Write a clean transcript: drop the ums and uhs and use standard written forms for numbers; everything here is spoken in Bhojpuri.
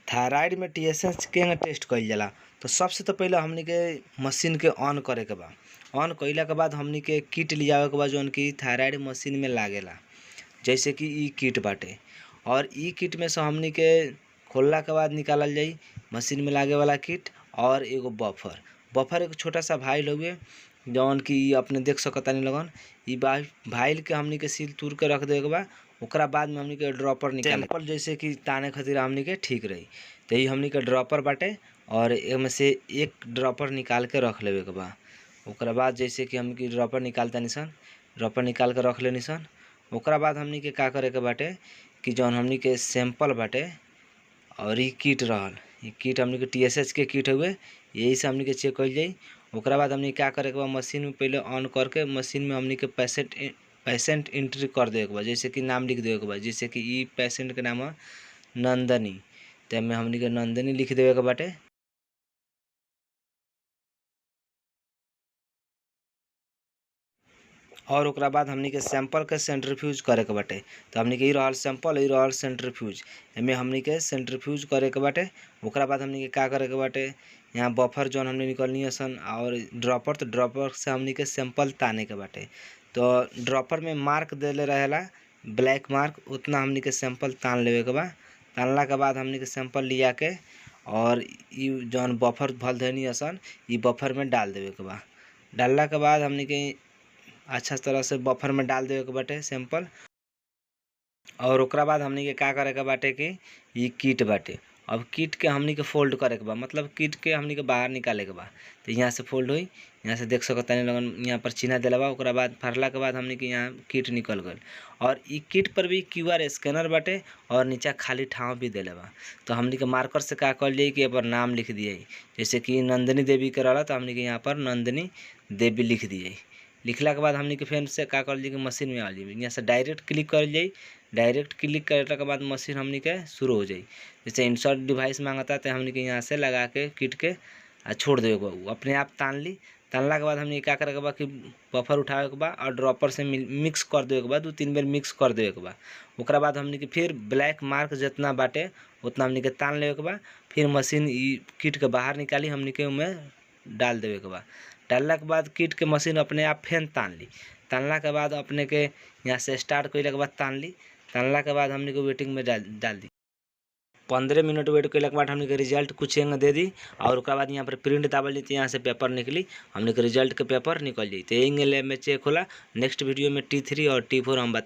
थायराइड में TSH के टेस्ट कइल जाला। तो सबसे तो पहले हमनी के मशीन के ऑन करे के बा। ऑन कइला के बाद हमनी के किट लियावे के बा जौन की थायराइड मशीन में लागेला। जैसे कि ई किट बाटे और ई किट में से हमनी के खोलला के बाद निकालल जाई मशीन में लागे वाला किट और एगो बफर एक छोटा सा भाइल हउवे जौन की अपने देख सकतानी लगन। ई भाइल के हमनी के सील तूर के रख देवे के बा। ओकरा बाद में हमनी के ड्रॉपर निकाले सैंपल जैसे कि ताने खातिर हमनी के ठीक रही। तो ई हमनी के ड्रॉपर बाटे और एमे से एक ड्रॉपर निकाल के रख लेवे के बा। ओकरा बाद जैसे कि हमनी के ड्रॉपर निकालतानी सन, ड्रॉपर निकाल के रख लेनी सन। ओकरा बाद हमनी के का करे के बाटे कि जौन हमनी के सैंपल बाटे और ई किट रहल, ई किट हमनी के TSH के किट हउवे, यही से हमनी के चेक कइल जाई। ओकरा बाद हमनी क्या करे के बा मशीन में पहले ऑन करके मशीन में हमनी के पेशेंट एंट्री कर देवे के बा। जैसे कि नाम लिख देवे के बा। जैसे कि ई पेशेंट के नाम है नंदनी, तो एमे हमनी के नंदनी लिख देवे के बाटे। और ओकरा बाद हमनी के सैंपल के सेंट्रीफ्यूज करे के बाटे। तो हमनी के ई रहल सैंपल, ई रहल सेंट्रीफ्यूज। एमे हमनी के सेंट्रीफ्यूज करे के बाटे। ओकरा बाद हमनी के का करे के बाटे, यहाँ बफर जौन हमनी निकलनी असन और ड्रॉपर, तो ड्रॉपर से हमनी के सैंपल ताने के बाटे। तो ड्रॉपर में मार्क देले रहेला ब्लैक मार्क, उतना हमनी के सैंपल तान लेवे के बा। तानला के बाद हमनी के सैंपल लिया के और ई जौन बफर भल देनी असन ई बफर में डाल देवे के बा। डालला के बाद हमनी के अच्छा तरह से बफर में डाल देवे के बाटे सैंपल। और ओकरा बाद हमनी के का करे के बाटे कि ई किट बाटे। अब किट के हमनी के फोल्ड करे के बा, मतलब किट के हमनी के बाहर निकाले के बा। तो यहाँ से फोल्ड होई, यहाँ से देख सकतानी लगन यहाँ पर चिन्ह देला बा। ओकरा बाद फाड़ला के बाद हमनी के यहाँ किट निकल गइल। और ई किट पर भी QR स्कैनर बाटे और नीचा खाली ठाव भी देले बा। तो हमनी के मार्कर से का कइल जाई कि ए पर नाम लिख दिए। जैसे कि नंदिनी देवी के रहला तो हमनी के यहाँ पर नंदिनी देवी लिख दिए। लिखला के बाद हमनी के फिर से का कर जाई कि मशीन में आ जाई। यहाँ से डायरेक्ट क्लिक कर जाई। डायरेक्ट क्लिक करला के बाद मशीन हमनी के शुरू हो जाई। जैसे इंसर्ट डिवाइस मांगता तो हमनी के यहाँ से लगा के किट के छोड़ देवे के बा। अपने आप तान ली। तानला के बाद हमनी का करे के बा कि बफर उठावे के बा और ड्रॉपर से मिक्स कर देवे के बा। 2-3 बार मिक्स कर देवे के बा। ओकरा बाद हमनी के फिर ब्लैक मार्क जितना बाटे उतना हमनी के तान लेवे के बा। फिर मशीन ई किट के बाहर निकाली हमनी के उमे डाल देवे के बा। डालला के बाद किट के मशीन अपने आप फेन तान ली। तानला के बाद अपने के यहाँ से स्टार्ट कइला के बाद तान ली। तानला के बाद हमनी के वेटिंग में डाल दी। 15 मिनट वेट कइला के बाद हमनी के रिजल्ट कुछ दे दी और ओकरा बाद यहाँ पर प्रिंट दाबल दी। यहाँ से पेपर निकली, हमनी के रिजल्ट के पेपर निकल जाई। तो यही लैब में चेक होला। नेक्स्ट वीडियो में T3 और T4 हम बताएं।